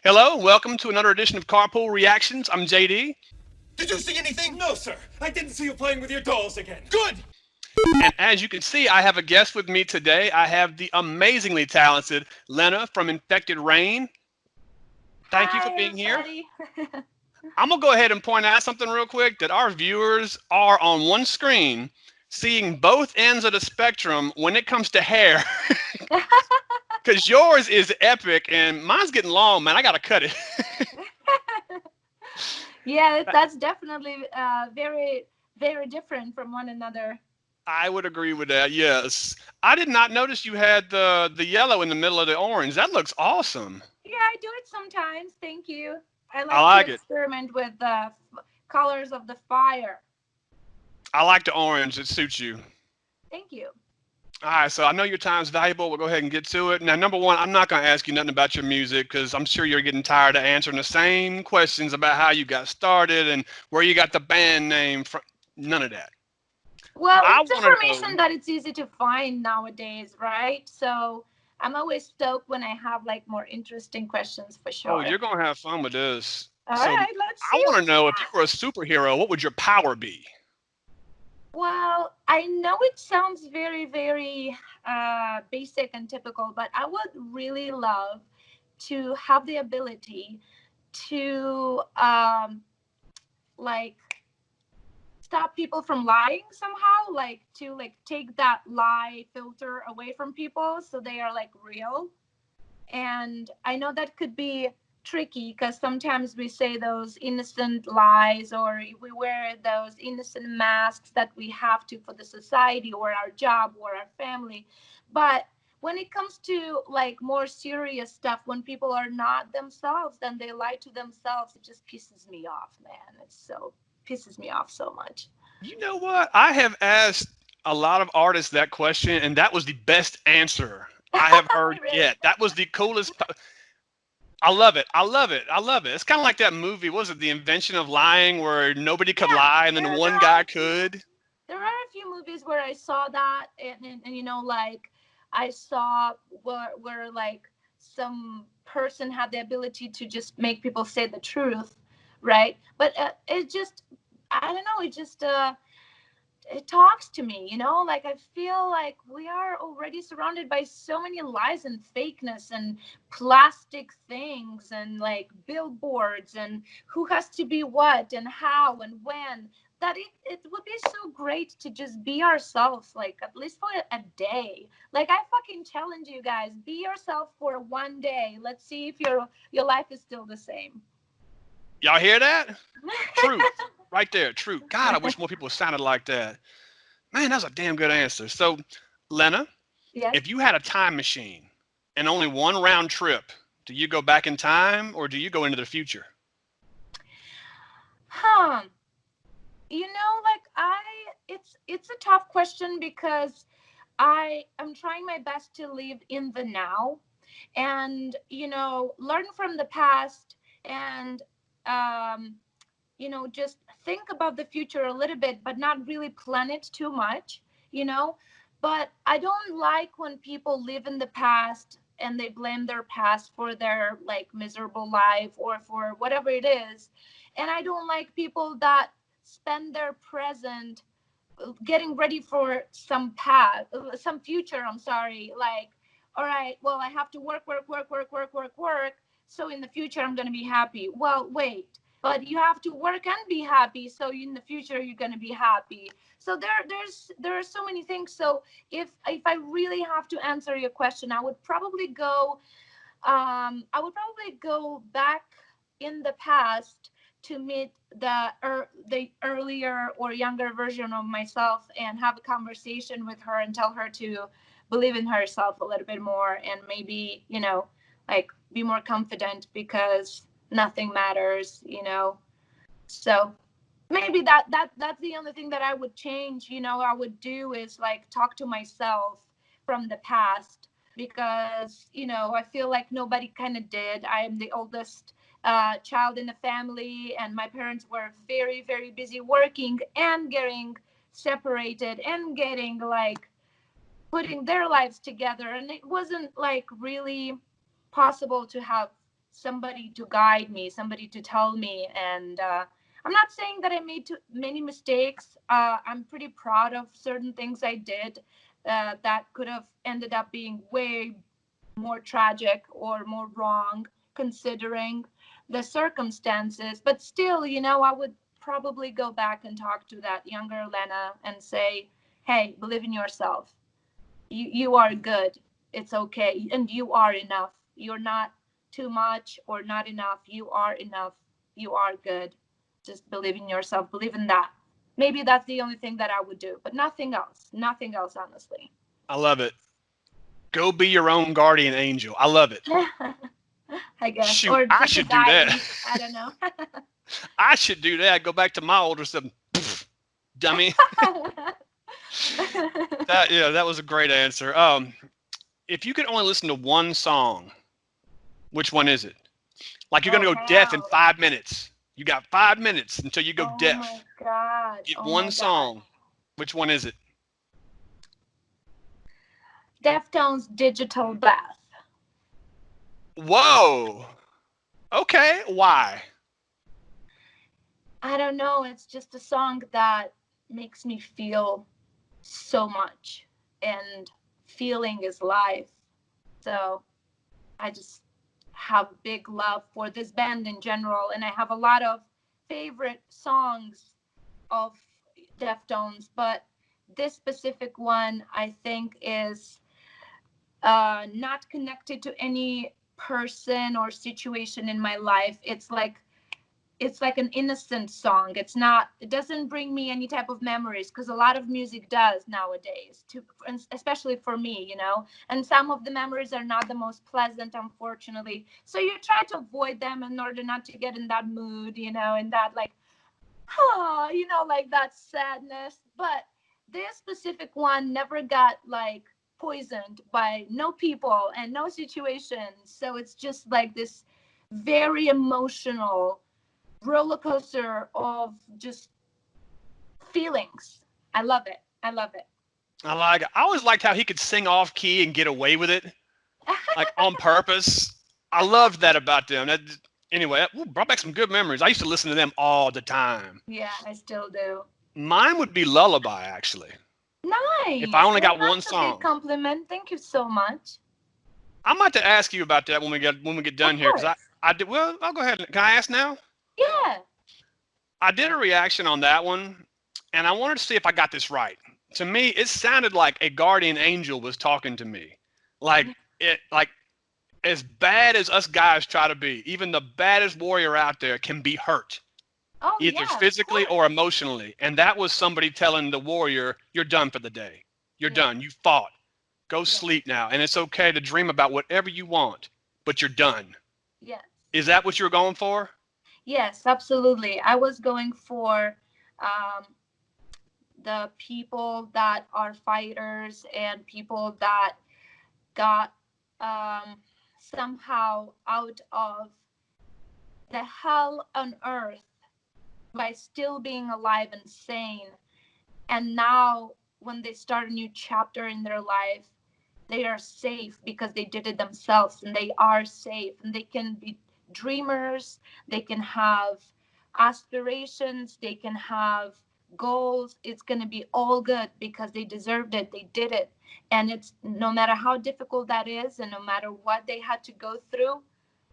Hello, welcome to another edition of Carpool Reactions. I'm JD, Did you see anything? No, sir. I didn't see you playing with your dolls again. Good! and as you can see, I have a guest with me today. I have the amazingly talented Lena from Infected Rain. Thank you for Hi, being here. everybody. I'm gonna go ahead and point out something real quick that our viewers are on one screen seeing both ends of the spectrum when it comes to hair. Because yours is epic and mine's getting long, man. I gotta cut it. Yeah, that's definitely very, very different from one another. I would agree with that. Yes, I did not notice you had the yellow in the middle of the orange. That looks awesome. Yeah, I do it sometimes. Thank you. I I like to like it. experiment with the colors of the fire. I like the orange. It suits you. Thank you. All right, so I know your time's valuable. We'll go ahead and get to it. Now, number one, I'm not going to ask you nothing about your music because I'm sure you're getting tired of answering the same questions about how you got started and where you got the band name from. None of that. Well, I it's want to know. information that it's easy to find nowadays, right? So I'm always stoked when I have like more interesting questions for Oh, sure. you're going to have fun with this. All So right, let's I see want what to you know if you got. were a superhero, what would your power be? Well, I know it sounds very, very basic and typical, but I would really love to have the ability to like stop people from lying somehow, like to like take that lie filter away from people so they are like real. And I know that could be tricky because sometimes we say those innocent lies or we wear those innocent masks that we have to for the society or our job or our family. But when it comes to like more serious stuff, when people are not themselves, then they lie to themselves. It just pisses me off, man. It so pisses me off so much. You know what? I have asked a lot of artists that question, and that was the best answer I have heard Really? yet. That was the coolest. I love it. I love it. I love it. It's kind of like that movie. Was it The Invention of Lying, where nobody could Yeah, lie and then there one are guy a few. could? There are a few movies where I saw that, and you know, like I saw where like some person had the ability to just make people say the truth, right? But it just, I don't know, it just it talks to me, you know, like I feel like we are already surrounded by so many lies and fakeness and plastic things and like billboards and who has to be what and how and when, that it would be so great to just be ourselves, like at least for a day. Like I fucking challenge you guys, be yourself for one day. Let's see if your life is still the same. Y'all hear that? Truth. Right there. Truth. God, I wish more people sounded like that. Man, that's a damn good answer. So, Lena, Yes. if you had a time machine and only one round trip, do you go back in time or do you go into the future? Huh. You know, like it's a tough question because I am trying my best to live in the now and, you know, learn from the past and, um, you know, just think about the future a little bit, but not really plan it too much, you know. But I don't like when people live in the past and they blame their past for their like miserable life or for whatever it is. And I don't like people that spend their present getting ready for some path, some future. I'm sorry. Like, all right, well, I have to work. So in the future, I'm going to be happy. Well, wait, but you have to work and be happy. So in the future, you're going to be happy. So there are so many things. So if I really have to answer your question, I would probably go back in the past to meet the earlier or younger version of myself and have a conversation with her and tell her to believe in herself a little bit more and maybe, you know, like be more confident because nothing matters, you know. So maybe that's the only thing that I would change, you know, I would do is like talk to myself from the past because, you know, I feel like nobody kind of did. I am the oldest child in the family, and my parents were very, very busy working and getting separated and getting like putting their lives together. And it wasn't like really possible to have somebody to guide me, somebody to tell me. And I'm not saying that I made too many mistakes. I'm pretty proud of certain things I did that could have ended up being way more tragic or more wrong considering the circumstances. But still, I would probably go back and talk to that younger Lena and say, hey, believe in yourself. You are good. It's okay. And you are enough. You're not too much or not enough. You are enough. You are good. Just believe in yourself. Believe in that. Maybe that's the only thing that I would do, but nothing else. Nothing else, honestly. I love it. Go be your own guardian angel. I love it. I guess. Shoot, Or I just a should do that. guidance. I don't know. I should do that. Go back to my older self. Dummy. That was a great answer. If you could only listen to one song, which one is it? Like you're gonna go deaf in wow. 5 minutes. You got 5 minutes until you go Oh deaf. my God. Get Oh one my God. song. Which one is it? Deftones' Digital Bath. Whoa. Okay. Why? I don't know. It's just a song that makes me feel so much. And feeling is life. So I just have big love for this band in general. And I have a lot of favorite songs of Deftones. But this specific one, I think, is not connected to any person or situation in my life. It's like an innocent song. It doesn't bring me any type of memories, because a lot of music does nowadays, especially for me, and some of the memories are not the most pleasant, unfortunately. So you try to avoid them in order not to get in that mood, in that like, like that sadness. But this specific one never got like poisoned by no people and no situations. So it's just like this very emotional roller coaster of just feelings. I love it. I love it. I always liked how he could sing off key and get away with it, like on purpose. I loved that about them. Anyway, that brought back some good memories. I used to listen to them all the time. Yeah, I still do. Mine would be Lullaby, actually. If I Nice. only Well, got one that's a big song. compliment. Thank you so much. I'm about to ask you about that when we get done Of here, because course. I did. Well, I'll go ahead. Can I ask now? Yeah. I did a reaction on that one, and I wanted to see if I got this right. To me, it sounded like a guardian angel was talking to me, like as bad as us guys try to be. Even the baddest warrior out there can be hurt, Oh, either yeah, of physically course. or emotionally. And that was somebody telling the warrior, "You're done for the day. You're Yeah. done. You fought. Go Yeah. sleep now, and it's okay to dream about whatever you want, but you're done." Yes. Is that what you were going for? Yes, absolutely. I was going for um, the people that are fighters and people that got somehow out of the hell on earth by still being alive and sane. And now, when they start a new chapter in their life, they are safe because they did it themselves, and they are safe, and they can be dreamers. They can have aspirations. They can have goals. It's going to be all good because they deserved it. They did it. And it's no matter how difficult that is, and no matter what they had to go through,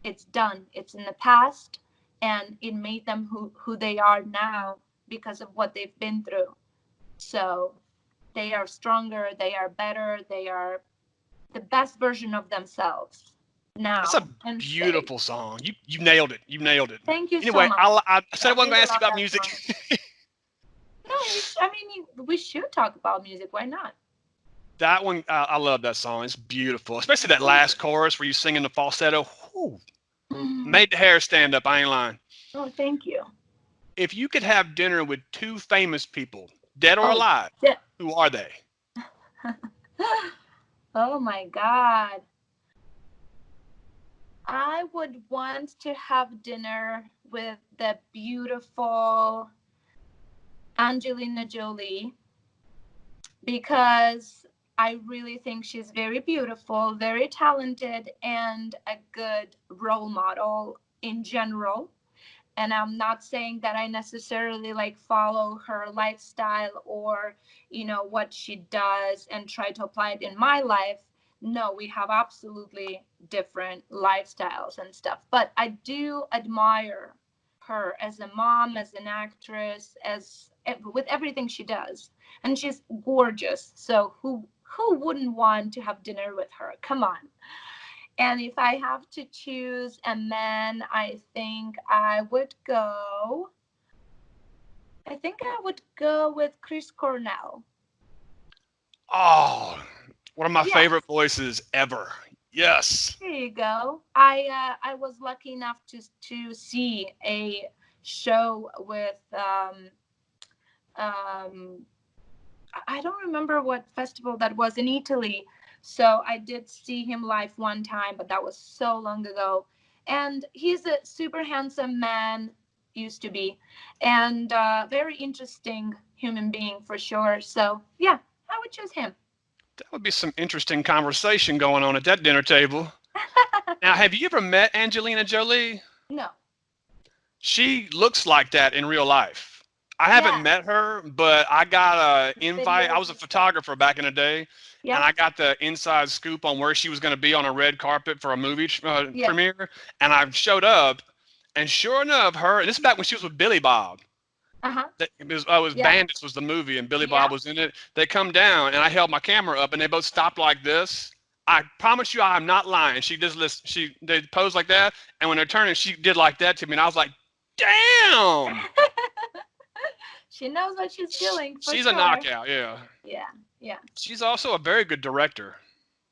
it's done. It's in the past, and it made them who they are now because of what they've been through. So they are stronger, they are better, they are the best version of themselves That's now a and safe. beautiful song. You nailed it. You nailed it. Thank you so Anyway, much. I said I I wasn't going really to ask you love about that music. song. No, we should talk about music. Why not? That one, I love that song. It's beautiful, especially that Thank last chorus where you sing in the falsetto. Whew, you. made the hair stand up. I ain't lying. Oh, thank you. If you could have dinner with two famous people, dead or Oh, alive, shit. who are they? Oh my God. I would want to have dinner with the beautiful Angelina Jolie, because I really think she's very beautiful, very talented, and a good role model in general. And I'm not saying that I necessarily like follow her lifestyle or what she does and try to apply it in my life. No, we have absolutely different lifestyles and stuff, but I do admire her as a mom, as an actress, as with everything she does. And she's gorgeous, so who wouldn't want to have dinner with her? Come on. And if I have to choose a man, I think I would go with Chris Cornell. Oh, one of my Yeah, favorite voices ever. Yes. there you go. I was lucky enough to see a show with um I don't remember what festival that was in Italy. So I did see him live one time, but that was so long ago. And he's a super handsome man, used to be, and very interesting human being for sure. So yeah, I would choose him. That would be some interesting conversation going on at that dinner table. Now, have you ever met Angelina Jolie? No. She looks like that in real life. I haven't Yeah. met her, but I got a invite. I Videos was a and stuff. photographer back in the day, and Yeah. I got the inside scoop on where she was going to be on a red carpet for a movie Yeah. premiere. And I showed up, and sure enough, her. This is back when she was with Billy Bob. Uh-huh. It was Yeah. Bandits was the movie, and Billy Yeah. Bob was in it. They come down, and I held my camera up, and they both stopped like this. I promise you, I'm not lying. She just listen. They posed like that, and when they're turning, she did like that to me, and I was like, "Damn, She knows what she's doing for she's a sure. knockout." Yeah, Yeah. Yeah. she's also a very good director.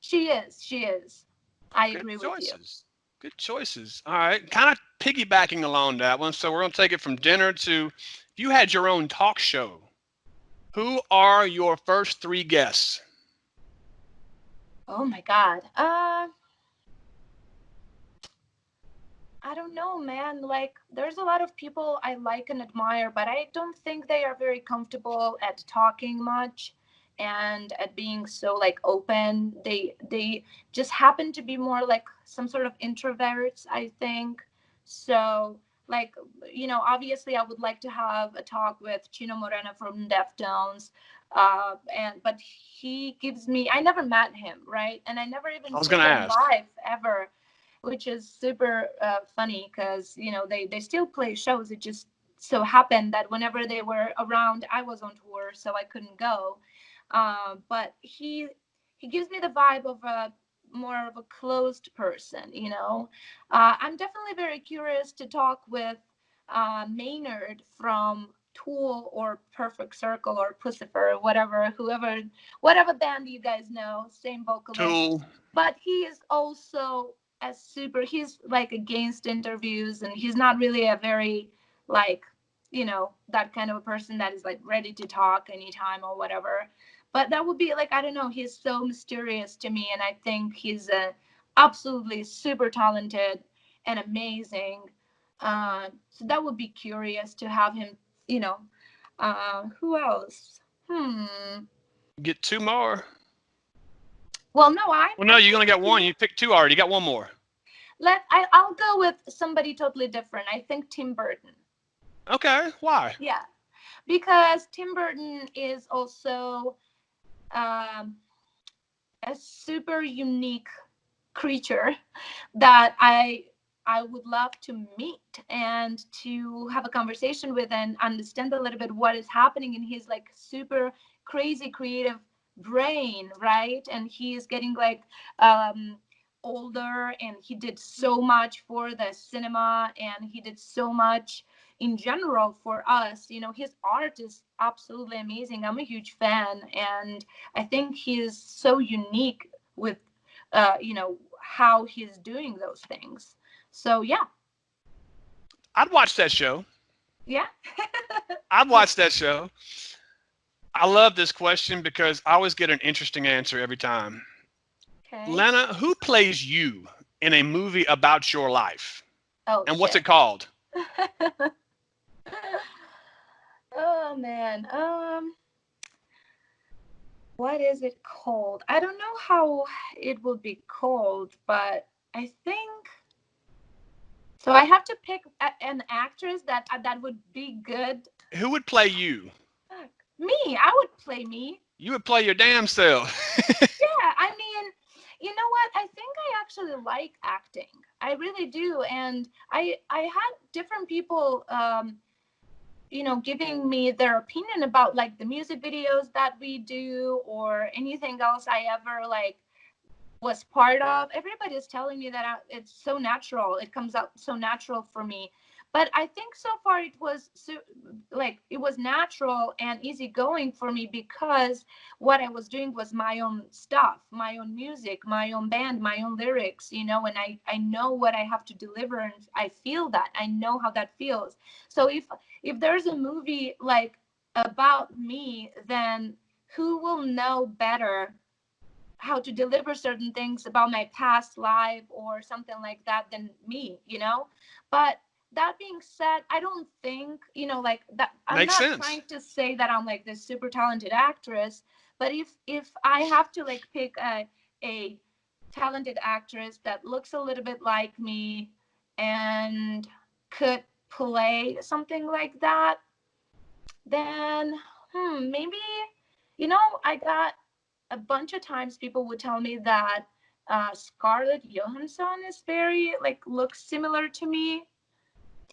She is. She is. I Good agree with you. choices. Good choices. All right, kind of piggybacking along that one. So we're gonna take it from dinner to. If you had your own talk show, who are your first three guests? Oh my God. I don't know, man. Like, there's a lot of people I like and admire, but I don't think they are very comfortable at talking much and at being so like open. They just happen to be more like some sort of introverts, I think. So, like, obviously, I would like to have a talk with Chino Moreno from Deftones. But he gives me. I never met him, right? And I never even I was seen gonna them ask. live ever, which is super funny because they still play shows. It just so happened that whenever they were around, I was on tour, so I couldn't go. But he gives me the vibe of a more of a closed person. I'm definitely very curious to talk with Maynard from Tool or Perfect Circle or Pussifer, whatever, whatever band you guys know, same vocalist. Tool. But he is also he's like against interviews, and he's not really a very like that kind of a person that is like ready to talk anytime or whatever. But that would be like, I don't know, he's so mysterious to me, and I think he's a absolutely super talented and amazing. So that would be curious to have him. you know who else? Get two more. Well, no, Well, no, you only got one. You picked two already. You got one more. I'll go with somebody totally different. I think Tim Burton. Okay. Why? Yeah, because Tim Burton is also um, a super unique creature that I would love to meet and to have a conversation with and understand a little bit what is happening in his like super crazy creative brain, right? And he is getting like older, and he did so much for the cinema, and he did so much in general for us. His art is absolutely amazing. I'm a huge fan, and I think he is so unique with how he's doing those things. So yeah. I'd watch that show. Yeah. I'd watch that show. I love this question because I always get an interesting answer every time. Okay. Lena, who plays you in a movie about your life? Oh And what's shit. it called? Oh man. What is it called? I don't know how it would be called, but I think so. I have to pick an actress that would be good. Who would play you? Fuck. Me. I would play me. You would play your damn self. Yeah, I mean, you know what? I think I actually like acting. I really do, and I had different people, giving me their opinion about like the music videos that we do or anything else I ever like was part of. Everybody's telling me that it's so natural. It comes out so natural for me. But I think so far it was it was natural and easygoing for me because what I was doing was my own stuff, my own music, my own band, my own lyrics, and I know what I have to deliver and I feel that. I know how that feels. So if there's a movie like about me, then who will know better how to deliver certain things about my past life or something like that than me. But that being said, I don't think, like that. I'm Makes not sense. trying to say that I'm like this super talented actress, but if I have to like pick a talented actress that looks a little bit like me and could play something like that, then maybe, I got a bunch of times people would tell me that Scarlett Johansson is very like looks similar to me.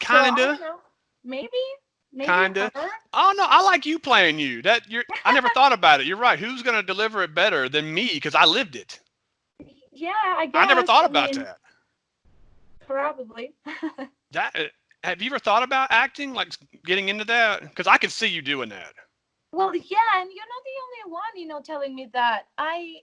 So I Kinda. don't know. Maybe Kinda. her. Oh no, I like you playing you. I never thought about it. You're right. Who's gonna deliver it better than me? Because I lived it. Yeah, I I never guess. thought I about mean, that. probably. That have you ever thought about acting, like getting into that? Because I could see you doing that. Well, yeah, and you're not the only one, telling me that. I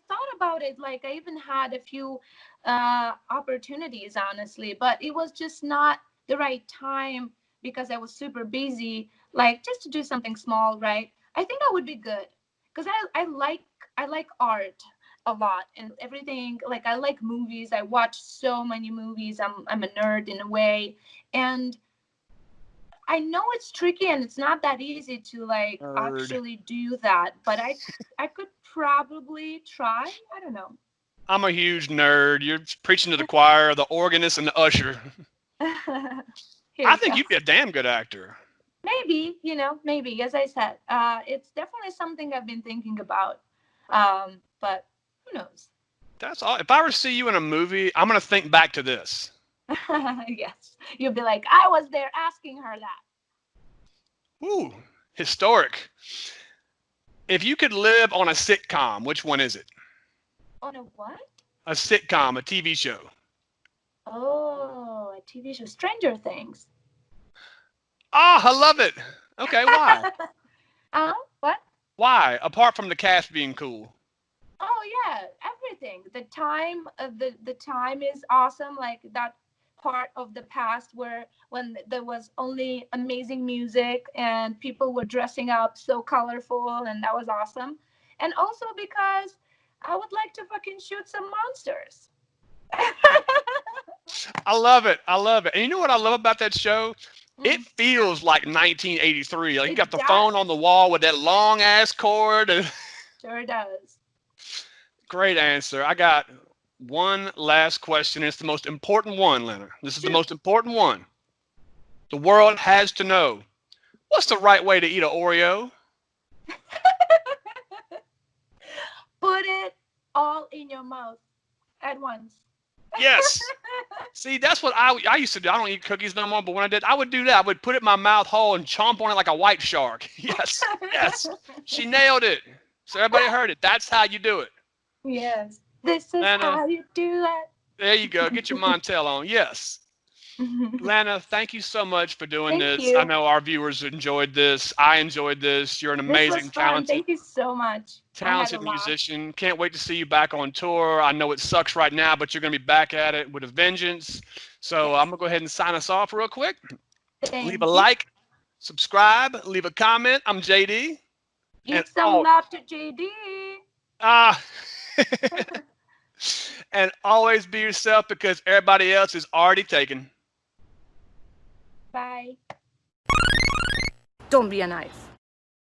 thought about it, like I even had a few opportunities, honestly, but it was just not the right time because I was super busy, like just to do something small, right? I think I would be good because I like art a lot and everything. Like I like movies. I watch so many movies. I'm a nerd in a way, and I know it's tricky and it's not that easy to like Nerd. actually do that, but I could probably try. I don't know. I'm a huge nerd. You're preaching to the choir, the organist, and the usher. Here I you think go. you'd be a damn good actor. Maybe, maybe, as I said, it's definitely something I've been thinking about. But who knows? That's all. If I were to see you in a movie, I'm gonna think back to this. Yes, you'll be like, I was there asking her that. Ooh, historic. If you could live on a sitcom, which one is it? On a what? A sitcom, a TV show. Oh, a TV show, Stranger Things. Ah, I love it. Okay, why? What? Why? Apart from the cast being cool. Oh yeah, everything. The time is awesome. Like that part of the past where when there was only amazing music and people were dressing up so colorful, and that was awesome. And also because I would like to fucking shoot some monsters. I love it. I love it. And you know what I love about that show? It Mm, feels like 1983. Like you got it the phone on does. the wall with that long ass cord. Sure does. Great answer. I got one last question. It's the most important one, Lena. This is the Shoot. most important one. The world has to know. What's the right way to eat an Oreo? Put it all in your mouth at once. Yes. See, that's what I used to do. I don't eat cookies no more, but when I did, I would do that. I would put it in my mouth whole and chomp on it like a white shark. Yes. Yes. She nailed it. So everybody heard it. That's how you do it. Yes. This is Lana, how you do there you go. Get your Montel on. Yes. it. Lana, thank you so much for doing Thank this. I you. know our viewers enjoyed this. I enjoyed this. You're an This was amazing, fun. talented, Thank you so much. I had a laugh. musician. Can't wait to see you back on tour. I know it sucks right now, but you're going to be back at it with a vengeance. So I'm Yes. going to go ahead and sign us off real quick. Leave a Thank you. like, subscribe, leave a comment. I'm JD. And Give some love to JD. ah, and always be yourself because everybody else is already taken. Bye. Don't be a knife.